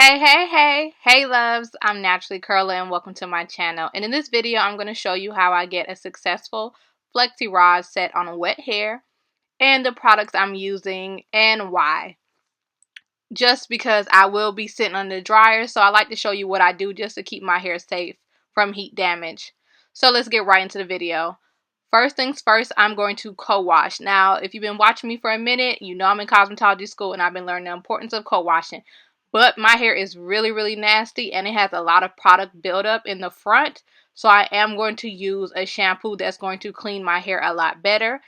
Hey loves, I'm Naturally Curly and welcome to my channel. And in this video, I'm going to show you how I get a successful flexi rod set on a wet hair and the products I'm using and why. Just because I will be sitting under the dryer, so I like to show you what I do just to keep my hair safe from heat damage. So let's get right into the video. First things first, I'm going to co-wash. Now, if you've been watching me for a minute, you know I'm in cosmetology school and I've been learning the importance of co-washing. But my hair is really nasty and it has a lot of product buildup in the front. So I am going to use a shampoo that's going to clean my hair a lot better.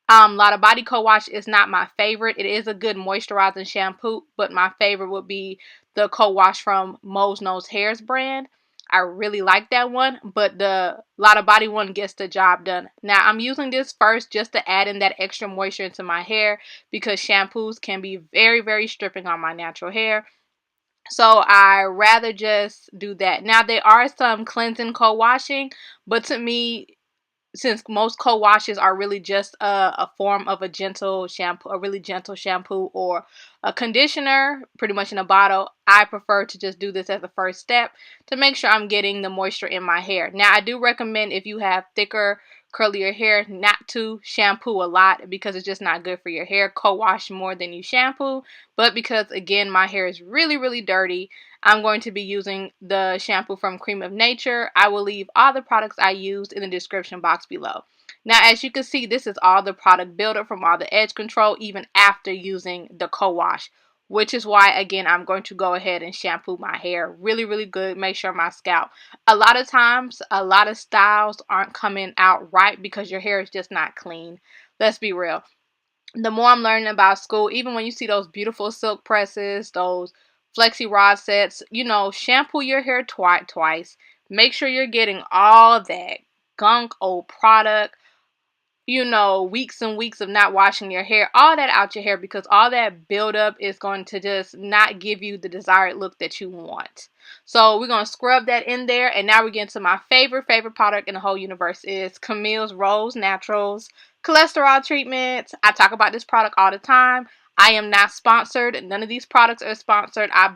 A lot of body co-wash is not my favorite. It is a good moisturizing shampoo, but my favorite would be the co-wash from Mo's Nose Hairs brand. I really like that one, but the lot of body one gets the job done. Now I'm using this first just to add in that extra moisture into my hair because shampoos can be very stripping on my natural hair. So I rather just do that. Now there are some cleansing co-washing, but to me, since most co-washes are really just a form of a gentle shampoo, a really gentle shampoo or a conditioner pretty much in a bottle, I prefer to just do this as a first step to make sure I'm getting the moisture in my hair. Now I do recommend, if you have thicker curlier hair, not to shampoo a lot because it's just not good for your hair. Co-wash more than you shampoo, but because again my hair is really dirty, I'm going to be using the shampoo from Cream of Nature. I will leave all the products I used in the description box below. Now, as you can see, this is all the product buildup from all the edge control, even after using the co-wash, which is why, again, I'm going to go ahead and shampoo my hair really good. Make sure my scalp. A lot of times, a lot of styles aren't coming out right because your hair is just not clean. Let's be real. The more I'm learning about school, even when you see those beautiful silk presses, those flexi rod sets, you know, shampoo your hair twice. Make sure you're getting all that gunk, old product, you know, weeks and weeks of not washing your hair, all that out your hair, because all that buildup is going to just not give you the desired look that you want. So we're going to scrub that in there, and now we get into my favorite product in the whole universe is Camille's Rose Naturals cholesterol treatments. I talk about this product all the time. I am not sponsored. None of these products are sponsored. I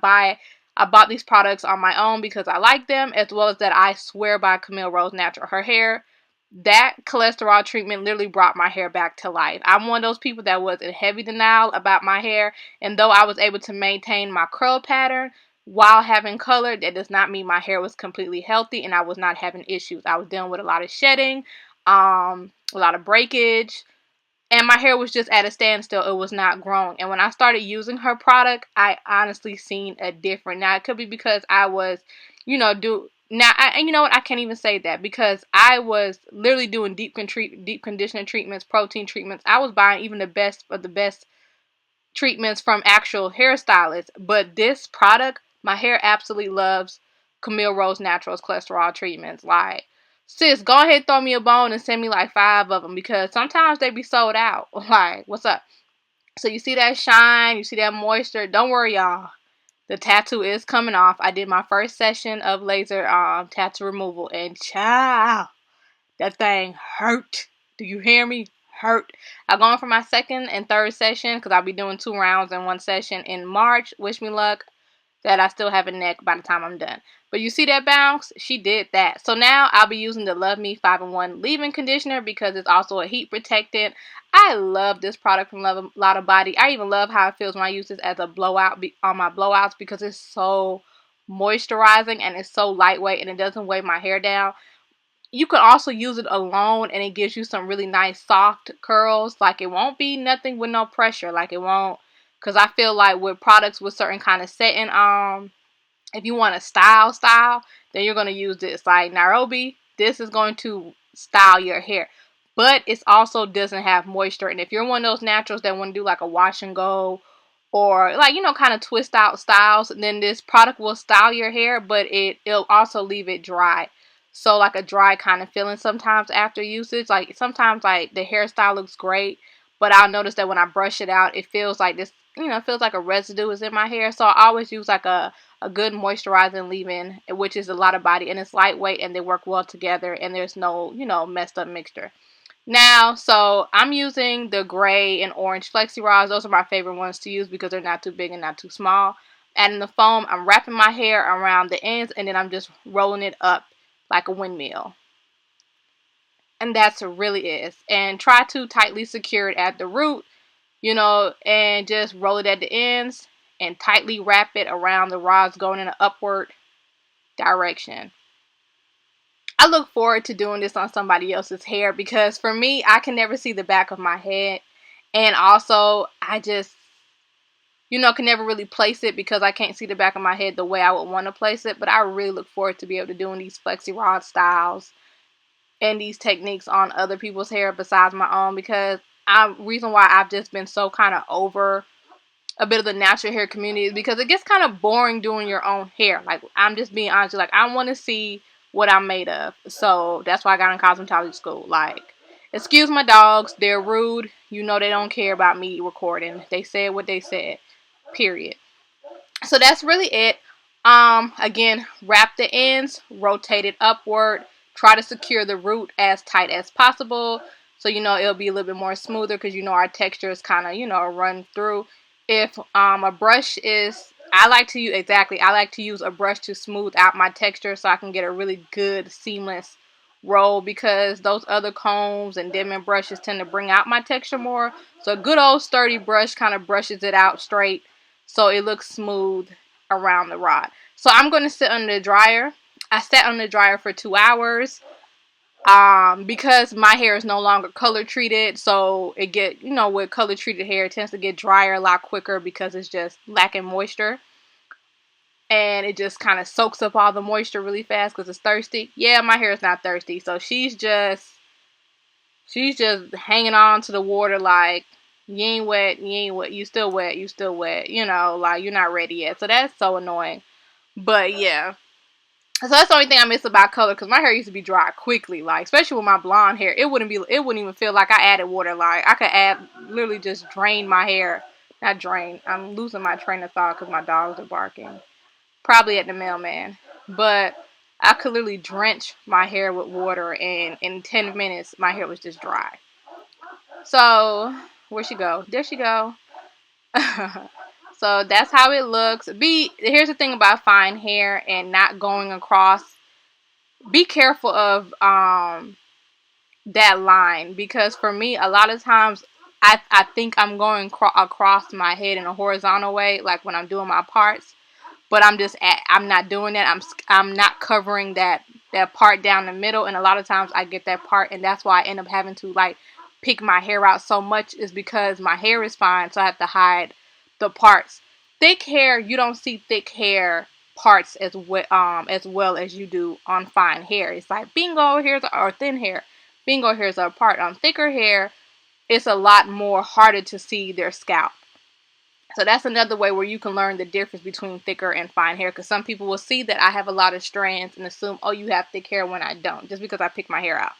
bought these products on my own because I like them, as well as that I swear by Camille Rose Natural. Her hair, that cholesterol treatment literally brought my hair back to life. I'm one of those people that was in heavy denial about my hair, and though I was able to maintain my curl pattern while having color, that does not mean my hair was completely healthy and I was not having issues. I was dealing with a lot of shedding, a lot of breakage, and my hair was just at a standstill. It was not growing. And when I started using her product, I honestly seen a difference. Now, it could be because I was, you know, and you know what? I can't even say that because I was literally doing deep conditioning treatments, protein treatments. I was buying even the best of the best treatments from actual hairstylists. But this product, my hair absolutely loves Camille Rose Naturals cholesterol treatments. Like, sis, go ahead, throw me a bone and send me like 5 of them because sometimes they be sold out. Like, what's up? So you see that shine, you see that moisture. Don't worry, y'all. The tattoo is coming off. I did my first session of laser tattoo removal, and child, that thing hurt. Do you hear me? Hurt. I'm going for my second and third session because I'll be doing 2 rounds in 1 session in March. Wish me luck that I still have a neck by the time I'm done. But you see that bounce? She did that. So now I'll be using the Love Me 5-in-1 leave-in conditioner because it's also a heat protectant. I love this product from Lot of Body. I even love how it feels when I use this as a blowout on my blowouts because it's so moisturizing and it's so lightweight and it doesn't weigh my hair down. You could also use it alone and it gives you some really nice soft curls. Like, it won't be nothing with no pressure. Like, it won't, because I feel like with products with certain kind of setting, if you want to style, then you're going to use this. Like Nairobi, this is going to style your hair. But it also doesn't have moisture. And if you're one of those naturals that want to do like a wash and go or like, you know, kind of twist out styles, then this product will style your hair, but it'll also leave it dry. So like a dry kind of feeling sometimes after usage. Like sometimes like the hairstyle looks great, but I'll notice that when I brush it out, it feels like this, you know, it feels like a residue is in my hair. So I always use like a good moisturizing leave-in, which is a Lot of Body, and it's lightweight and they work well together and there's no, you know, messed up mixture. Now, so I'm using the gray and orange flexi rods. Those are my favorite ones to use because they're not too big and not too small. adding the foam, I'm wrapping my hair around the ends, and then I'm just rolling it up like a windmill. And that's really it. And try to tightly secure it at the root, you know, and just roll it at the ends and tightly wrap it around the rods going in an upward direction. I look forward to doing this on somebody else's hair because for me, I can never see the back of my head. And also, I just, you know, can never really place it because I can't see the back of my head the way I would want to place it. But I really look forward to be able to doing these flexi rod styles and these techniques on other people's hair besides my own, because reason why I've just been so kind of over a bit of the natural hair community is because it gets kind of boring doing your own hair. Like, I'm just being honest, like, I want to see what I'm made of. So that's why I got in cosmetology school. Like, excuse my dogs, they're rude. You know they don't care about me recording. They said what they said, period. So that's really it. Again, wrap the ends, rotate it upward, try to secure the root as tight as possible, so you know it'll be a little bit more smoother, because you know our texture is kind of, you know, run through. If a brush is, I like to use a brush to smooth out my texture so I can get a really good seamless roll, because those other combs and dimming brushes tend to bring out my texture more. So a good old sturdy brush kind of brushes it out straight so it looks smooth around the rod. So I'm going to sit under the dryer. I sat on the dryer for 2 hours because my hair is no longer color treated. So it get, you know, with color treated hair, it tends to get drier a lot quicker because it's just lacking moisture. And it just kind of soaks up all the moisture really fast because it's thirsty. Yeah, my hair is not thirsty. So she's just hanging on to the water like, you ain't wet, you still wet, you know, like you're not ready yet. So that's so annoying. But yeah. So that's the only thing I miss about color, because my hair used to be dry quickly, like, especially with my blonde hair. It wouldn't even feel like I added water. Like, I could literally just drain my hair. Not drain. I'm losing my train of thought because my dogs are barking. Probably at the mailman. But I could literally drench my hair with water, and in 10 minutes, my hair was just dry. So, where'd she go? There she go. So that's how it looks. Here's the thing about fine hair and not going across. Be careful of that line, because for me, a lot of times I think I'm going across my head in a horizontal way, like when I'm doing my parts. But I'm not doing that. I'm not covering that part down the middle, and a lot of times I get that part, and that's why I end up having to like pick my hair out so much, is because my hair is fine, so I have to hide the parts. Thick hair, you don't see thick hair parts as well as you do on fine hair. It's like bingo, or thin hair. Bingo, hairs are apart. On thicker hair, it's a lot more harder to see their scalp. So that's another way where you can learn the difference between thicker and fine hair, because some people will see that I have a lot of strands and assume, oh, you have thick hair, when I don't, just because I pick my hair out.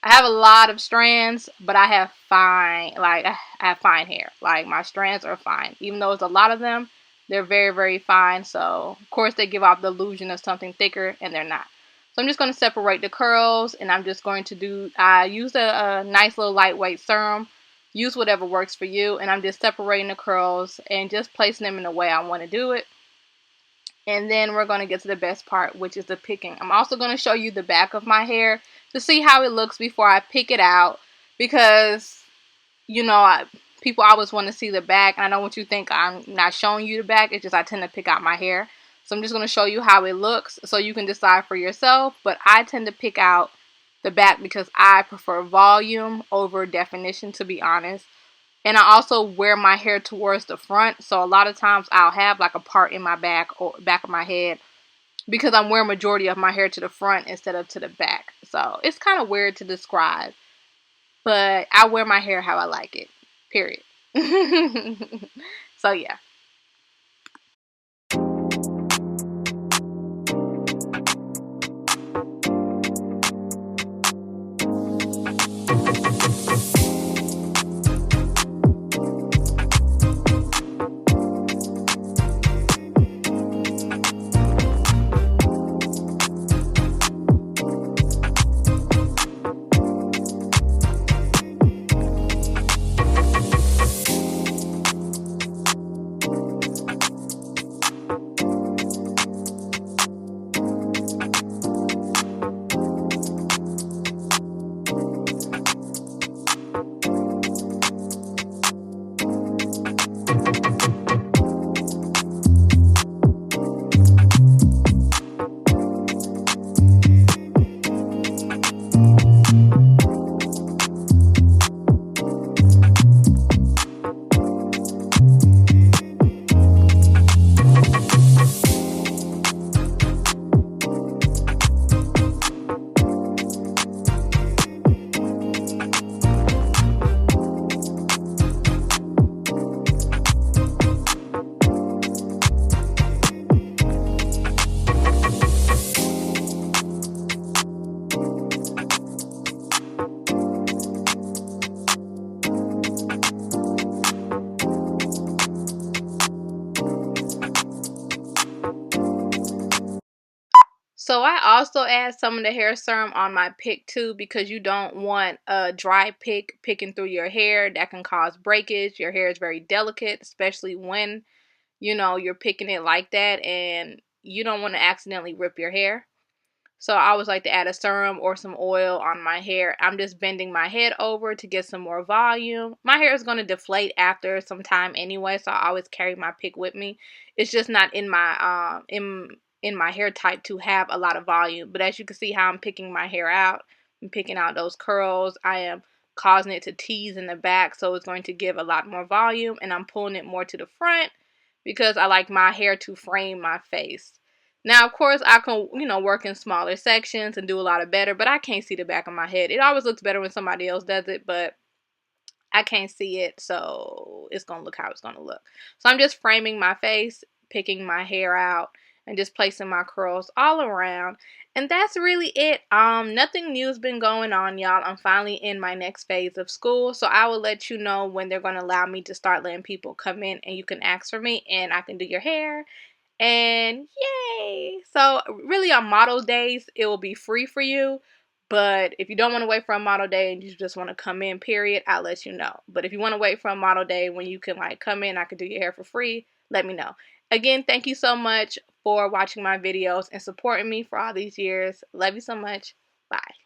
I have a lot of strands, but I have fine hair. Like, my strands are fine. Even though it's a lot of them, they're very, very fine. So, of course, they give off the illusion of something thicker, and they're not. So, I'm just going to separate the curls, and I'm just going to use a nice little lightweight serum. Use whatever works for you, and I'm just separating the curls and just placing them in the way I want to do it. And then we're going to get to the best part, which is the picking. I'm also going to show you the back of my hair to see how it looks before I pick it out, because, you know, people always want to see the back, and I don't want you to think I'm not showing you the back. It's just I tend to pick out my hair. So I'm just going to show you how it looks so you can decide for yourself. But I tend to pick out the back because I prefer volume over definition, to be honest. And I also wear my hair towards the front, so a lot of times I'll have like a part in my back or back of my head, because I'm wearing majority of my hair to the front instead of to the back. So it's kind of weird to describe, but I wear my hair how I like it, period. So yeah. So I also add some of the hair serum on my pick too, because you don't want a dry pick picking through your hair. That can cause breakage. Your hair is very delicate, especially when, you know, you're picking it like that, and you don't want to accidentally rip your hair. So I always like to add a serum or some oil on my hair. I'm just bending my head over to get some more volume. My hair is going to deflate after some time anyway, so I always carry my pick with me. It's just not in my in my hair type to have a lot of volume. But as you can see how I'm picking my hair out, I'm picking out those curls. I am causing it to tease in the back, so it's going to give a lot more volume, and I'm pulling it more to the front because I like my hair to frame my face. Now, of course, I can, you know, work in smaller sections and do a lot of better, but I can't see the back of my head. It always looks better when somebody else does it, but I can't see it, so it's going to look how it's going to look. So I'm just framing my face, picking my hair out, and just placing my curls all around. And that's really it. Nothing new has been going on, y'all. I'm finally in my next phase of school, so I will let you know when they're going to allow me to start letting people come in and you can ask for me and I can do your hair. And yay! So really on model days, it will be free for you. But if you don't want to wait for a model day and you just want to come in, period, I'll let you know. But if you want to wait for a model day when you can like come in, I can do your hair for free, let me know. Again, thank you so much for watching my videos and supporting me for all these years. Love you so much. Bye.